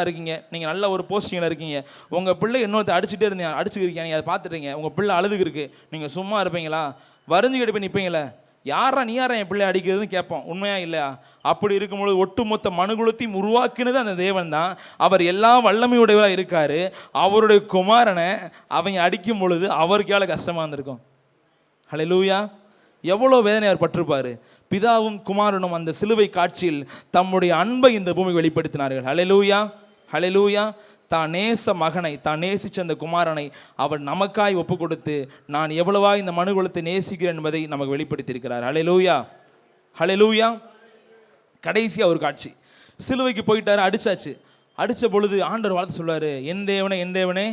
Speaker 1: இருக்கீங்க, நீங்கள் நல்ல ஒரு போஸ்டிங்கில் இருக்கீங்க, உங்கள் பிள்ளை இன்னொருத்த அடிச்சுட்டே இருந்தீங்க, அடிச்சுக்கிறீங்க, நீங்கள் அதை பார்த்துட்டீங்க, உங்கள் பிள்ளை அழுதுக்கு இருக்குது, நீங்கள் சும்மா இருப்பீங்களா? வரைஞ்சிக்கிட்டு போய் நிற்பீங்களே, நீ யாரா என் பிள்ளை அடிக்கிறதுன்னு கேட்போம். உண்மையா இல்லையா? அப்படி இருக்கும்பொழுது ஒட்டுமொத்த மனுகுலத்தையும் உருவாக்கினது அந்த தேவன் தான். அவர் எல்லா வல்லமையுடையவராக இருக்கார். அவருடைய குமாரனை அவங்க அடிக்கும் பொழுது அவருக்கு எவ்வளோ கஷ்டமாக இருந்திருக்கும். ஹல்லேலூயா. எவ்வளோ வேதனை அவர் பட்டிருப்பார். பிதாவும் குமாரனும் அந்த சிலுவை காட்சியில் தம்முடைய அன்பை இந்த பூமிக்கு வெளிப்படுத்தினார்கள். ஹல்லேலூயா. ஹல்லேலூயா. தான் நேச மகனை, தான் நேசித்த அந்த குமாரனை அவர் நமக்காய் ஒப்பு கொடுத்து நான் எவ்வளவா இந்த மனுகுலத்தை நேசிக்கிறேன் என்பதை நமக்கு வெளிப்படுத்தியிருக்கிறார். ஹல்லேலூயா. ஹல்லேலூயா. கடைசியாக ஒரு காட்சி, சிலுவைக்கு போயிட்டாரு, அடித்த பொழுது ஆண்டவர் வார்த்தை சொல்வார், என் தேவனே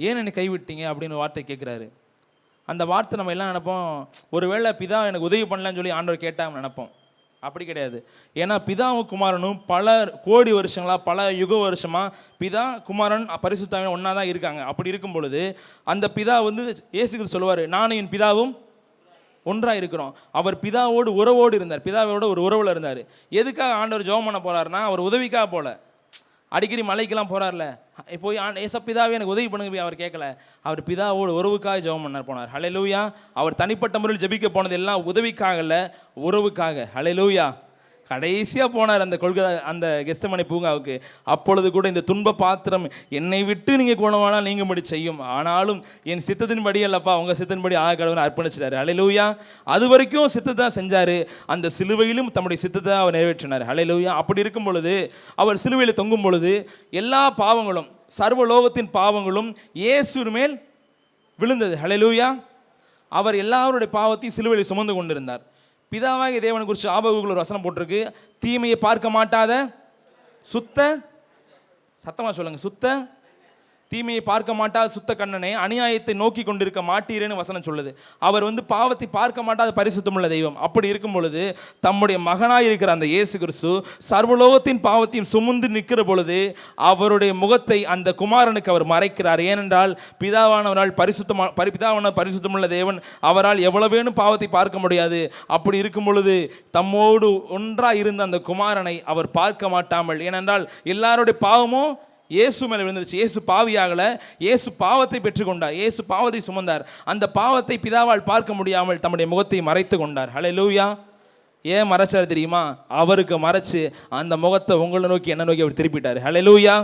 Speaker 1: ஏன் என்னை கைவிட்டீங்க அப்படின்னு வார்த்தை கேட்குறாரு. அந்த வார்த்தை நம்ம எல்லாம் நினைப்போம், ஒருவேளை பிதா எனக்கு உதவி பண்ணலான்னு சொல்லி ஆண்டவர் கேட்டால் நினைப்போம். அப்படி கிடையாது. ஏன்னா பிதாவும் குமாரனும் பல கோடி வருஷங்களாக, பல யுக வருஷமாக பிதா குமாரன் பரிசுத்த ஆவியும் ஒன்றா தான் இருக்காங்க. அப்படி இருக்கும் பொழுது அந்த பிதா வந்து இயேசு கிறிஸ்து சொல்லுவார், நானும் என் பிதாவும் ஒன்றாக இருக்கிறோம். அவர் பிதாவோடு உறவோடு இருந்தார், பிதாவோட ஒரு உறவில் இருந்தார். எதுக்காக ஆண்டவர் ஜெபம் பண்ண போகிறாருன்னா, அவர் உதவிக்காக போல. அடிக்கடி மலைக்கெல்லாம் போகிறார்ல, போய் பிதாவே எனக்கு உதவி பண்ணுங்க அவர் கேட்கல, அவர் பிதாவோட உறவுக்காக ஜெபம் பண்ண போனார். ஹல்லேலூயா. அவர் தனிப்பட்ட முறையில் ஜெபிக்க போனது எல்லாம் உதவிக்காக இல்லை, உறவுக்காக. ஹல்லேலூயா. கடைசியாக போனார் அந்த கெஸ்தமனை பூங்காவுக்கு. அப்பொழுது கூட இந்த துன்ப பாத்திரம் என்னை விட்டு நீங்கள் குணமானால் நீங்கும்படி செய்யும், ஆனாலும் என் சித்தத்தின்படி அல்லப்பா உங்கள் சித்தத்தின்படி கடவுளை அர்ப்பணிச்சிட்டாரு. ஹல்லேலூயா. அது வரைக்கும் சித்தத்தை செஞ்சார், அந்த சிலுவையிலும் தம்முடைய சித்தத்தை அவர் நிறைவேற்றினார். ஹல்லேலூயா. அப்படி இருக்கும் பொழுது அவர் சிலுவையில் தொங்கும் பொழுது எல்லா பாவங்களும் சர்வலோகத்தின் பாவங்களும் இயேசு மேல் விழுந்தது. ஹல்லேலூயா. அவர் எல்லாருடைய பாவத்தையும் சிலுவையில் சுமந்து கொண்டிருந்தார். பிதாவாகிய தேவனை குறித்து ஆபகுகள் ஒரு வசனம் போட்டிருக்கு, தீமையை பார்க்க மாட்டாத சுத்த, சத்தமாக சொல்லுங்க, சுத்த, தீமையை பார்க்க மாட்டாத சுத்த கண்ணனை அநியாயத்தை நோக்கி கொண்டிருக்க மாட்டீரேன்னு வசனம் சொல்லுது. அவர் பாவத்தை பார்க்க மாட்டாத பரிசுத்தமுள்ள தெய்வம். அப்படி இருக்கும் பொழுது தம்முடைய மகனாய் இருக்கிற அந்த இயேசு கிறிஸ்து சர்வலோகத்தின் பாவத்தையும் சுமந்து நிற்கிற பொழுது அவருடைய முகத்தை அந்த குமாரனுக்கு அவர் மறைக்கிறார். ஏனென்றால் பிதாவானவரால் பரிசுத்தமுள்ள தேவன், அவரால் எவ்வளவேனும் பாவத்தை பார்க்க முடியாது. அப்படி இருக்கும் பொழுது தம்மோடு ஒன்றாக இருந்த அந்த குமாரனை அவர் பார்க்க மாட்டாமல், ஏனென்றால் எல்லாருடைய பாவமும் இயேசு மேலே விழுந்துருச்சு. இயேசு பாவியாகல, இயேசு பாவத்தை பெற்றுக்கொண்டார், இயேசு பாவத்தை சுமந்தார். அந்த பாவத்தை பிதாவால் பார்க்க முடியாமல் தம்முடைய முகத்தை மறைத்து கொண்டார். ஹல்லேலூயா. ஏன் மறைச்சார் தெரியுமா? அவருக்கு மறைச்சு அந்த முகத்தை உங்களை நோக்கி என்ன நோக்கி அவர் திருப்பிட்டார். ஹல்லேலூயா.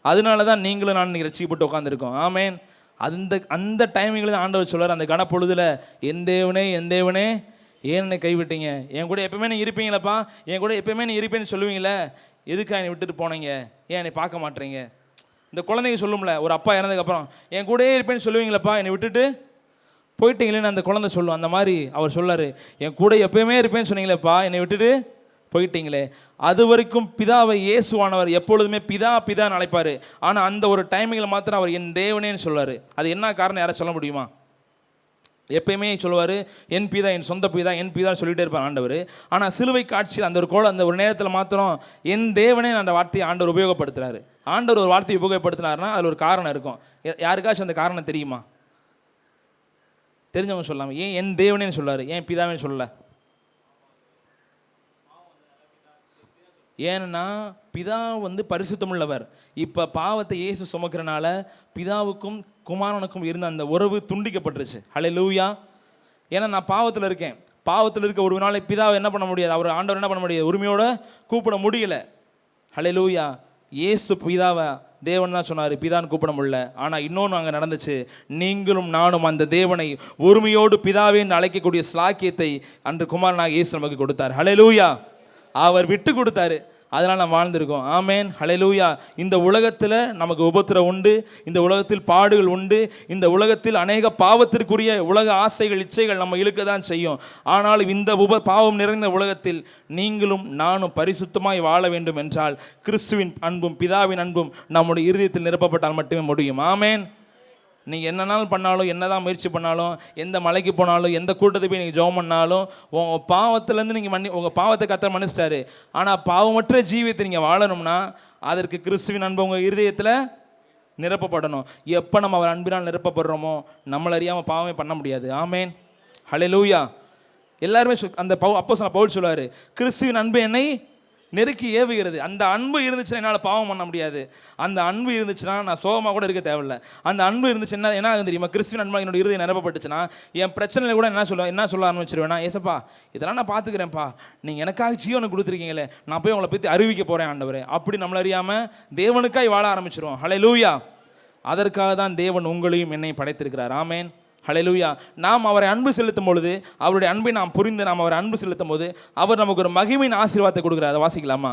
Speaker 1: அதனால தான் நீங்களும் நான் இன்னைக்கு ரட்சிக்கப்பட்டு உட்காந்துருக்கோம். ஆமேன். அந்த டைமிங்கில் தான் ஆண்டவர் சொல்றார், அந்த கனப்பொழுதுல என் தேவனே ஏன் என்னை கைவிட்டீங்க, என் கூட எப்பவுமே நீ இருப்பீங்களப்பா, என் கூட எப்பவுமே நீ இருப்பேன்னு சொல்லுவீங்களே, எதுக்காக என்னை விட்டுட்டு போனீங்க, ஏன் என்னை பார்க்க மாட்டீங்க? இந்த குழந்தைங்க சொல்லும்ல, ஒரு அப்பா இறந்ததுக்கப்புறம் என் கூடயே இருப்பேன்னு சொல்லுவீங்களப்பா, என்னை விட்டுட்டு போயிட்டீங்களேன்னு அந்த குழந்தை சொல்லும். அந்த மாதிரி அவர் சொல்லார், என் கூட எப்பயுமே இருப்பேன்னு சொன்னீங்களேப்பா, என்னை விட்டுட்டு போயிட்டீங்களே. அது வரைக்கும் பிதாவை இயேசுவானவர் எப்பொழுதுமே பிதான்னு அழைப்பார். ஆனால் அந்த ஒரு டைமிங்கில் மாத்திரம் அவர் என் தேவனேன்னு சொல்லுவார். அது என்ன காரணம் யாரை சொல்ல முடியுமா? எப்பயுமே சொல்லுவார், என் பிதா, என் சொந்த பிதா, என் பிதான்னு சொல்லிகிட்டே இருப்பார் ஆண்டவர். ஆனால் சிலுவை காட்சியில் அந்த ஒரு நேரத்தில் மாத்திரம் என் தேவனே அந்த வார்த்தையை ஆண்டவர் உபயோகப்படுத்துகிறாரு. ஆண்டவர் ஒரு வார்த்தையை உபயோகப்படுத்தினார்னா அதில் ஒரு காரணம் இருக்கும். யாருக்காச்சும் அந்த காரணம் தெரியுமா? தெரிஞ்சவங்க சொல்லாமல் ஏன் என் தேவனேன்னு சொல்லார், ஏன் பிதாவேன்னு சொல்லலை? ஏன்னா பிதா பரிசுத்தமுள்ளவர். இப்போ பாவத்தை இயேசு சுமக்கிறனால பிதாவுக்கும் குமாரனுக்கும் இருந்த அந்த உறவு துண்டிக்கப்பட்டுருச்சு. ஹல்லேலூயா. ஏன்னா நான் பாவத்தில் இருக்கேன், பாவத்தில் இருக்க ஒரு நாளை பிதாவை என்ன பண்ண முடியாது, அவர் ஆண்டவர் என்ன பண்ண முடியாது, உரிமையோட கூப்பிட முடியல. ஹல்லேலூயா. இயேசு பிதாவை தேவன் தான் சொன்னார், பிதான்னு கூப்பிட முடியல. ஆனால் இன்னொன்று அங்கே நடந்துச்சு, நீங்களும் நானும் அந்த தேவனை உரிமையோடு பிதாவேன்னு அழைக்கக்கூடிய ஸ்லாக்கியத்தை அன்று குமாரனாக இயேசு நமக்கு கொடுத்தார். ஹல்லேலூயா. அவர் விட்டு கொடுத்தாரு, அதனால் நம்ம வாழ்ந்திருக்கோம். ஆமேன். ஹல்லேலூயா. இந்த உலகத்தில் நமக்கு உபத்திரம் உண்டு, இந்த உலகத்தில் பாடுகள் உண்டு, இந்த உலகத்தில் அநேக பாவத்திற்குரிய உலக ஆசைகள் இச்சைகள் நம்ம இழுக்க தான் செய்யும். ஆனாலும் இந்த பாவம் நிறைந்த உலகத்தில் நீங்களும் நானும் பரிசுத்தமாய் வாழ வேண்டும் என்றால் கிறிஸ்துவின் அன்பும் பிதாவின் அன்பும் நம்முடைய இருதயத்தில் நிரப்பப்பட்டால் மட்டுமே முடியும். ஆமேன். நீங்கள் என்னன்னாலும் பண்ணாலும், என்னதான் முயற்சி பண்ணாலும், எந்த மலைக்கு போனாலும், எந்த கூட்டத்தை போய் நீங்கள் ஜெபம் பண்ணாலும், உங்கள் பாவத்திலேருந்து நீங்கள் உங்கள் பாவத்தை கர்த்தர் மன்னிச்சிட்டாரு. ஆனால் பாவமற்ற ஜீவியத்தை நீங்கள் வாழணும்னா அதற்கு கிறிஸ்துவின் அன்பு உங்கள் இருதயத்தில் நிரப்பப்படணும். எப்போ நம்ம அவர் அன்பினால் நிரப்பப்படுறோமோ நம்மளை அறியாமல் பாவமே பண்ண முடியாது. ஆமேன். ஹல்லேலூயா. எல்லாருமே அந்த அப்போஸ்தலன் பவுல் சொல்லுவார், கிறிஸ்துவின் அன்பு என்னை நெருக்கி ஏவுகிறது. அந்த அன்பு இருந்துச்சுன்னா என்னால் பாவம் பண்ண முடியாது. அந்த அன்பு இருந்துச்சுன்னா நான் சோகமாக கூட இருக்க தேவையில்லை. அந்த அன்பு இருந்துச்சுன்னா என்ன ஆகும் தெரியுமா? கிறிஸ்துவின் அன்பு என்னோட இருதயம் நிரப்பப்பட்டுச்சுன்னா என் பிரச்சனையில் கூட என்ன சொல்ல ஆரம்பிச்சிருவேன்னா, ஏசப்பா இதெல்லாம் நான் பார்த்துக்கிறேன்ப்பா, நீங்கள் எனக்காக ஜீவனை கொடுத்துருக்கீங்களே, நான் போய் உங்களை பற்றி அறிவிக்க போகிறேன் ஆண்டவரே, அப்படி நம்மள அறியாமல் தேவனுக்காய் வாழ ஆரம்பிச்சிருவோம். ஹல்லேலூயா. அதற்காக தான் தேவன் உங்களையும் என்னையும் படைத்திருக்கிறார். ஆமேன். ஹல்லேலூயா. நாம் அவரை அன்பு செலுத்தும் பொழுது, அவருடைய அன்பை நாம் புரிந்து நாம் அவரை அன்பு செலுத்தும் போது அவர் நமக்கு ஒரு மகிமையின் ஆசீர்வாதத்தை கொடுக்குறார். அதை வாசிக்கலாமா?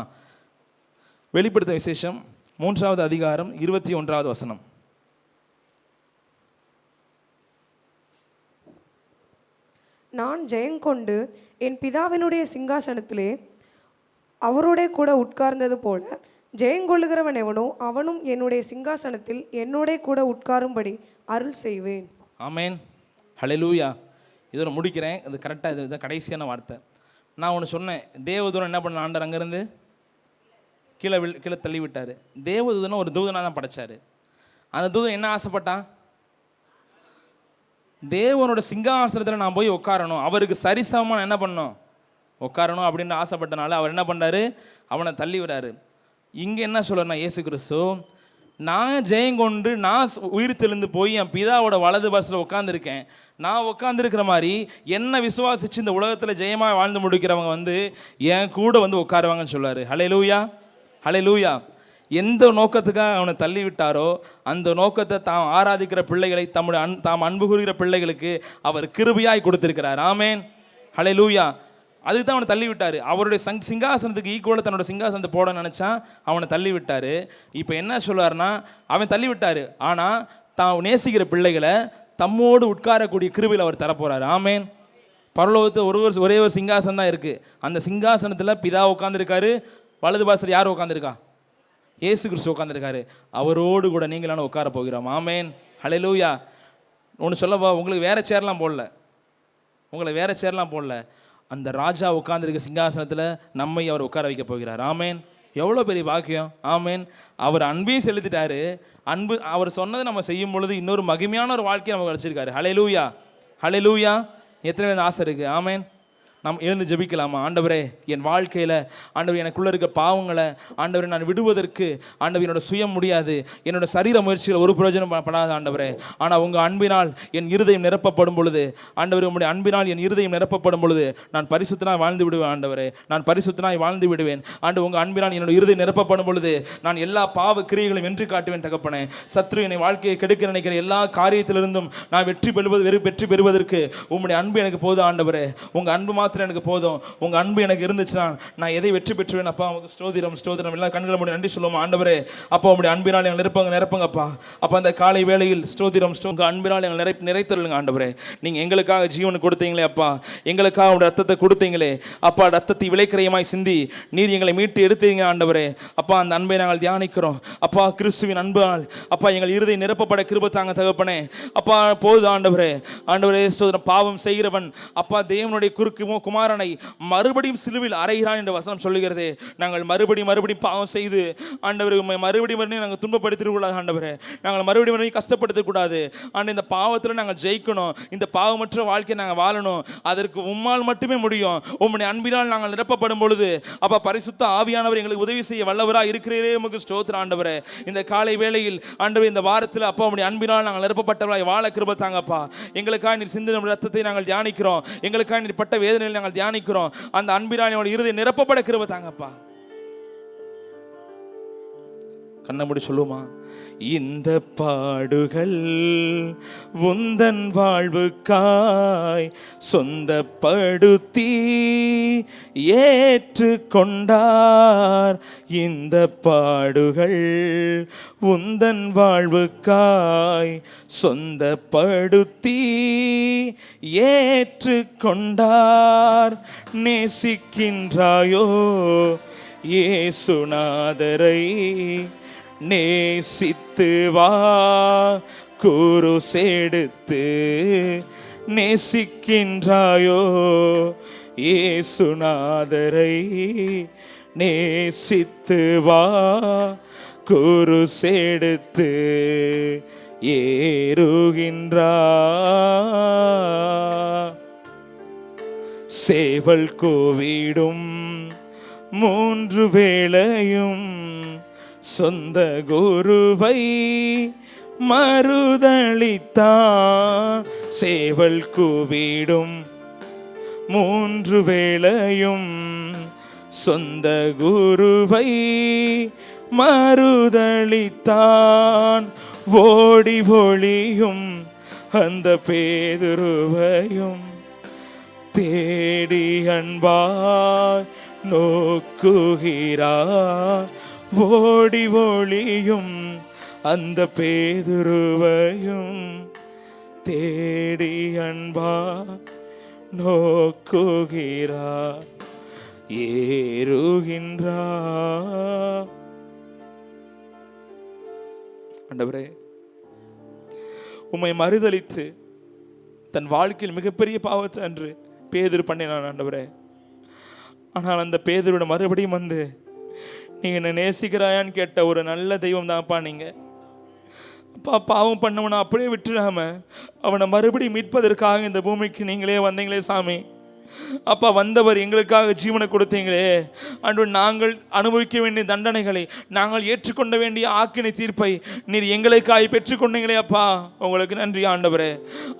Speaker 1: வெளிப்படுத்தும் விசேஷம் 3வது அதிகாரம் 21வது வசனம்.
Speaker 2: நான் ஜெயங்கொண்டு என் பிதாவினுடைய சிங்காசனத்திலே அவரோட கூட உட்கார்ந்தது போல ஜெயங்கொள்ளுகிறவன் எவனோ அவனும் என்னுடைய சிங்காசனத்தில் என்னோட கூட உட்காரும்படி அருள் செய்வேன்.
Speaker 1: ஆமேன். ஹல்லேலூயா. இதோட முடிக்கிறேன். இது கரெக்டாக இது கடைசியான வார்த்தை. நான் ஒன்று சொன்னேன், தேவதூதன் என்ன பண்ண ஆண்டர் அங்கேருந்து கீழே தள்ளி விட்டார். தேவதூதனை ஒரு தூதனாக தான் படைச்சார். அந்த தூதன் என்ன ஆசைப்பட்டான்? தேவனோட சிங்காசனத்தில் நான் போய் உட்காரணும், அவருக்கு சரிசமமாக என்ன பண்ணணும், உட்காரணும் அப்படின்னு ஆசைப்பட்டனால அவர் என்ன பண்ணுறாரு, அவனை தள்ளி விடாரு. இங்கே என்ன சொல்கிறேன்னா, இயேசு கிறிஸ்து நான் ஜெயம் கொண்டு நான் உயிர் தெளிந்து போய் என் பிதாவோட வலது பாசத்தில் உட்காந்துருக்கேன். நான் உட்காந்துருக்கிற மாதிரி என்ன விசுவாசிச்சு இந்த உலகத்தில் ஜெயமாக வாழ்ந்து முடிக்கிறவங்க வந்து என் கூட வந்து உட்காருவாங்கன்னு சொல்லுவார். ஹல்லேலூயா, ஹல்லேலூயா. எந்த நோக்கத்துக்காக அவனை தள்ளி விட்டாரோ அந்த நோக்கத்தை தாம் ஆராதிக்கிற பிள்ளைகளை தாம் அன்பு கூறுகிற பிள்ளைகளுக்கு அவர் கிருபையாய் கொடுத்திருக்கிறார். ஆமேன், ஹல்லேலூயா. அதுக்கு தான் அவனை தள்ளி விட்டார். அவருடைய சிங்காசனத்துக்கு ஈக்குவலாக தன்னோட சிங்காசனத்தை போட நினச்சான், அவனை தள்ளி விட்டார். இப்போ என்ன சொல்லுவார்னா, அவன் தள்ளி விட்டார், ஆனால் தான் நேசிக்கிற பிள்ளைகளை தம்மோடு உட்காரக்கூடிய கிருபையில் அவர் தரப்போகிறார். ஆமேன். பரலோகத்தில் ஒரே ஒரு சிங்காசனம் தான் இருக்குது. அந்த சிங்காசனத்தில் பிதா உட்காந்துருக்காரு, வலது பாசத்தில் யார் உட்காந்துருக்கா? இயேசு கிறிஸ்து உட்காந்துருக்காரு. அவரோடு கூட நீங்களான உட்கார போகிறோம். ஆமேன், ஹல்லேலூயா. ஒன்று சொல்லவா, உங்களுக்கு வேறு சேர்லாம் போடல, அந்த ராஜா உட்கார்ந்திருக்க சிங்காசனத்தில் நம்மை அவர் உட்கார வைக்க போகிறார். ஆமேன். எவ்வளோ பெரிய பாக்கியம். ஆமேன். அவர் அன்பையும் செலுத்திட்டாரு. அவர் சொன்னதை நம்ம செய்யும் பொழுது இன்னொரு மகிமையான ஒரு வாழ்க்கையை நமக்கு கிடச்சிருக்காரு. ஹல்லேலூயா, ஹல்லேலூயா. எத்தனை பேர் ஆசை இருக்குது? ஆமேன். நாம் எழுந்து ஜெபிக்கலாமா? ஆண்டவரே, என் வாழ்க்கையில் ஆண்டவர் எனக்குள்ளே இருக்க பாவங்களை ஆண்டவரை நான் விடுவதற்கு ஆண்டவர் என்னோட சுயம் முடியாது, என்னோட சரீர முயற்சிகள் ஒரு பிரயோஜனம் படாத ஆண்டவரே. ஆனால் உங்கள் அன்பினால் என் இருதயம் நிரப்பப்படும் பொழுது ஆண்டவர், உங்களுடைய அன்பினால் என் இருதயம் நிரப்பப்படும் பொழுது நான் பரிசுத்தனாய் வாழ்ந்து விடுவேன். ஆண்டவரே, நான் பரிசுத்தனாய் வாழ்ந்து விடுவேன். உங்கள் அன்பினால் என்னோட இருதயம் நிரப்பப்படும் பொழுது நான் எல்லா பாவ கிரியைகளையும் வென்று காட்டுவேன். தகப்பனே, சத்ரு என்னை வாழ்க்கையை கெடுக்க நினைக்கிற எல்லா காரியத்திலிருந்தும் நான் வெற்றி பெறுவதற்கு உங்களுடைய அன்பு எனக்கு போதும். ஆண்டவரே, உங்கள் அன்பு எனக்கு போதும். உங்க அன்பு எனக்கு இருந்துச்சுன்னா நான் எதை வெற்றி பெற்றுவேன். அப்பா, உங்களுக்கு ஸ்தோத்திரம். எல்லாம் கண்களை மூடி நன்றி சொல்லுவோம். ஆண்டவரே, அப்பா, உங்களுடைய அன்பினால் எங்களை நிரப்புங்கப்பா. அப்பா, அந்த காலை வேளையில் ஸ்தோத்திரம். உங்க அன்பினால் எங்களை நிறைத்தருளுங்க. ஆண்டவரே, நீங்க எங்களுக்காக ஜீவன் கொடுத்தீங்களே அப்பா, எங்களுக்காக உங்களுடைய ரத்தத்தை கொடுத்தீங்களே அப்பா, ரத்தத்தை விலைக்கிரயமாய் சிந்தி நீர் எங்களை மீட்டு எடுத்தீங்க. ஆண்டவரே, அப்பா, அந்த அன்பை நாங்கள் தியானிக்கிறோம். அப்பா, கிறிஸ்துவின் அன்பால் அப்பா எங்கள் இருதயம் நிரப்பப்பட கிருபை தாங்க தகப்பனே. அப்பா, போது ஆண்டவரே, ஸ்தோத்திரம். பாவம் செய்கிறவன் அப்பா தேவனுடைய குறுக்கு குமாரனை மறுபடியும் சிலுவையில் அறைகிறான் என்ற வசனம் சொல்லுகிறது. நாங்கள் மறுபடியும் பாவம் செய்து ஆண்டவரை மறுபடியும் நாங்கள் துன்பப்படுத்திடக்கூடாது. ஆண்டவரே, நாங்கள் மறுபடியும் கஷ்டப்படுத்தக்கூடாது. ஆண்டு இந்த பாவத்தில் நாங்கள் ஜெயிக்கணும். இந்த பாவமற்ற வாழ்க்கையை நாங்கள் வாழணும். அதற்கு உம்மால் மட்டுமே முடியும். உம்முடைய அன்பினால் நாங்கள் நிரப்பப்படும் பொழுது அப்பா, பரிசுத்த ஆவியானவர் எங்களுக்கு உதவி செய்ய வல்லவராக இருக்கிறீரே. உமக்கு ஸ்தோத்திரம் ஆண்டவரே. இந்த காலை வேளையில் ஆண்டவரே, இந்த வாரத்தில் அப்பா உம்முடைய அன்பினால் நாங்கள் நிரப்பப்பட்டவராய் வாழ கிருபை தாங்கப்பா. எங்களுக்காக நீர் சிந்தின ரத்தத்தை நாங்கள் தியானிக்கிறோம். எங்களுக்காக நீர் பட்ட வேதனையில் நாங்கள் தியானிக்கிறோம். அந்த அன்பினால் இருதயம் நிரப்பப்பட கிருபை தாங்கப்பா. கண்ணை மூடி சொல்லுமா, இந்த பாடுகள் உந்தன் வாழ்வுக்காய் சொந்தப்படுத்தி ஏற்றுக்கொண்டார். இந்த பாடுகள் உந்தன் வாழ்வுக்காய் சொந்தப்படுத்தி ஏற்றுக்கொண்டார். நேசிக்கின்றாயோ இயேசுநாதரை? நேசித்து வா குருசெடுத்து. நேசிக்கின்றாயோ இயேசுநாதரை? நேசித்து வா குருசெடுத்து ஏறுகின்றார். சேவல் கோவிடும் 3 வேளையும் சொந்த குருவை மறுதளித்தான். சேவல் கூவிடும் 3 வேளையும் சொந்த குருவை மறுதளித்தான். ஓடி ஒளியும் அந்த பேதுருவையும் தேடி அன்பாய் நோக்குகிறார். ஓடி ஒளியும் அந்த பேதுருவையும் தேடி அன்பா நோக்குகிறார். ஏறுகின்றார். ஆண்டவரே, உம்மை மறுதலித்து தன் வாழ்க்கையில் மிகப்பெரிய பாவத்தை அன்று பேதுரு பண்ணினான் ஆண்டவரே. ஆனால் அந்த பேதுருவிட மறுபடியும் வந்து நீ என்னை நேசிக்கிறாயான்னு கேட்ட ஒரு நல்ல தெய்வம் தான்ப்பா நீங்கள். அப்பா, பாவம் பண்ணவனை அப்படியே விட்டுடாம அவனை மறுபடியும் மீட்பதற்காக இந்த பூமிக்கு நீங்களே வந்தீங்களே சாமி. அப்பா வந்தவர் எங்களுக்காக ஜீவனை கொடுத்தீங்களே ஆண்டவர், நாங்கள் அனுபவிக்க வேண்டிய தண்டனைகளை, நாங்கள் ஏற்றுக்கொள்ள வேண்டிய ஆக்கினை தீர்ப்பை நீர் எங்களுக்காய் பெற்றுக்கொண்டீங்களே அப்பா, உங்களுக்கு நன்றி ஆண்டவரே.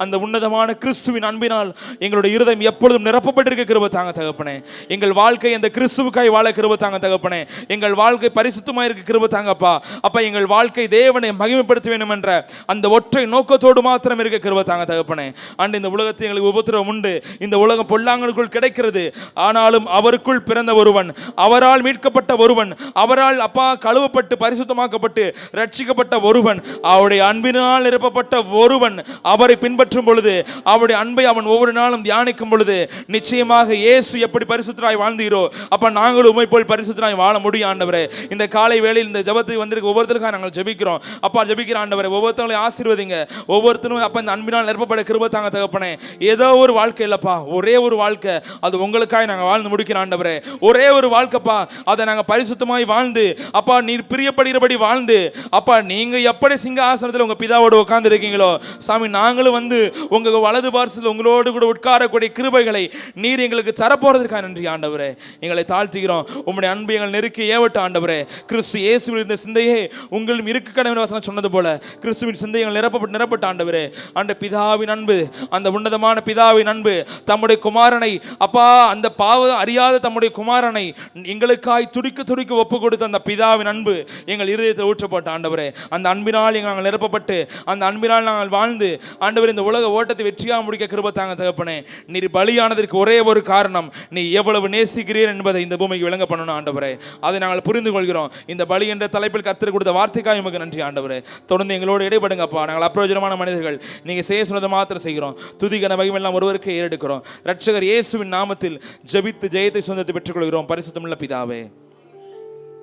Speaker 1: அந்த உன்னதமான கிறிஸ்துவின் அன்பினால் எங்களுடைய இருதயம் எப்பொழுதும் நிரப்பப்பட்டிருக்க கிருபை தாங்க தகப்பனே. எங்கள் வாழ்க்கை அந்த கிறிஸ்துவுக்காய் வாழ கிருபை தாங்க தகப்பனே. எங்கள் வாழ்க்கை பரிசுத்தமாக இருக்க கிருபை தாங்கப்பா. அப்பா எங்கள் வாழ்க்கை தேவனை மகிமைப்படுத்த வேண்டும் என்ற அந்த ஒற்றை நோக்கத்தோடு மாத்திரம் இருக்க கிருபை தாங்க தகப்பனே. ஆண்டு இந்த உலகத்தில் எங்களுக்கு உபத்திரவம் உண்டு, இந்த உலகம் பொல்லாங்களுக்குள் கிடைக்கிறது. ஆனாலும் அவருக்குள் பிறந்த ஒருவன், அவரால் மீட்கப்பட்ட ஒருவன், அவரால் அப்பா கழுவப்பட்டு பரிசுத்தமாக்கப்பட்டு ரட்சிக்கப்பட்ட ஒருவன், அவருடைய அன்பினால் நிரப்பப்பட்ட ஒருவன் அவரை பின்பற்றும் பொழுது, அவருடைய அன்பை அவன் ஒவ்வொரு நாளும் தியானிக்கும் பொழுது நிச்சயமாக இயேசு எப்படி பரிசுத்தராய் வாழ்ந்தீரோ அப்ப நாங்களும் உம்மை போல் பரிசுத்தராய் வாழ முடியும் ஆண்டவரே. இந்த காலை வேளையில் இந்த ஜெபத்தை வந்திருக்க ஒவ்வொருத்தருக்காக நாங்கள் ஜெபிக்கிறோம் அப்பா. ஜெபிக்கிற ஆண்டவரே, ஒவ்வொருத்தவங்களையும் ஆசீர்வதிங்க. ஒவ்வொருத்தரும் அப்ப இந்த அன்பினால் நிரப்பப்பட கிருபை தாங்க தகப்பனே. ஏதோ ஒரு வாழ்க்கை இல்லப்பா, ஒரே ஒரு வாழ்க்கை, அது உங்களுக்காக நாங்கள் வாழ்ந்து முடிக்கிற ஆண்டவரே. ஒரே ஒரு வாழ்க்கைப்பா, அதை நாங்கள் பரிசுத்தமாய் வாழ்ந்து அப்பா நீர் பிரியப்படுகிறபடி வாழ்ந்து அப்பா நீங்க எப்படி சிங்க ஆசனத்தில் உங்க பிதாவோடு உட்கார்ந்து இருக்கீங்களோ சாமி, நாங்களும் வந்து உங்க வலது பார்சல் உங்களோடு கூட உட்காரக்கூடிய கிருபைகளை நீர் எங்களுக்கு தரப்போறதுக்காக நன்றி ஆண்டவரே. எங்களை தாழ்த்துகிறோம். உம்முடைய அன்பு எங்கள் நெருக்கி ஏவட்ட ஆண்டவரே. கிறிஸ்து இயேசுவில் இருந்த சிந்தையே உங்களும் இருக்க கடமை வசனம் சொன்னது போல கிறிஸ்துவின் சிந்தைகள் நிரப்பட்ட ஆண்டவரே. அந்த பிதாவின் அன்பு, அந்த உன்னதமான பிதாவின் அன்பு, தம்முடைய குமாரனை அப்பா, அந்த பாவம் அறியாத தம்முடைய குமாரனை எங்களுக்காய் துடிக்க துடிக்க ஒப்பு கொடுத்த அந்த பிதாவின் அன்பு எங்கள் இருதயத்தில் ஊற்றப்பட்ட ஆண்டவரே. அந்த அன்பினால் நாங்கள் நிரப்பப்பட்டு அந்த அன்பினால் நாங்கள் வாழ்ந்து ஆண்டவர் இந்த உலக ஓட்டத்தை வெற்றியாக முடிக்க கிருபை தாங்க தகப்பனே. நீர் பலியானதற்கு ஒரே ஒரு காரணம், நீ எவ்வளவு நேசிக்கிறீர் என்பதை இந்த பூமிக்கு விளங்க பண்ணணும் ஆண்டவரே. அதை நாங்கள் புரிந்து கொள்கிறோம். இந்த பலி என்ற தலைப்பில் கர்த்தர் கொடுத்த வார்த்தைக்காக உமக்கு நன்றி ஆண்டவரே. தொடர்ந்து எங்களோடு இடைப்படுங்கப்பா. நாங்கள் அப்பிரயோஜனமான மனிதர்கள், நீங்க செய்ய சொன்னதை மாத்திரம் செய்கிறோம். துதிகன மகிமெல்லாம் ஒருவருக்கே ஏறெடுக்கிறோம். இரட்சகர் இயேசுவின் நாமத்தில் ஜெபித்து ஜெயத்தை சொந்தத்தை பெற்றுக்கொள்கிறோம். பரிசுத்தமுள்ள பிதாவே.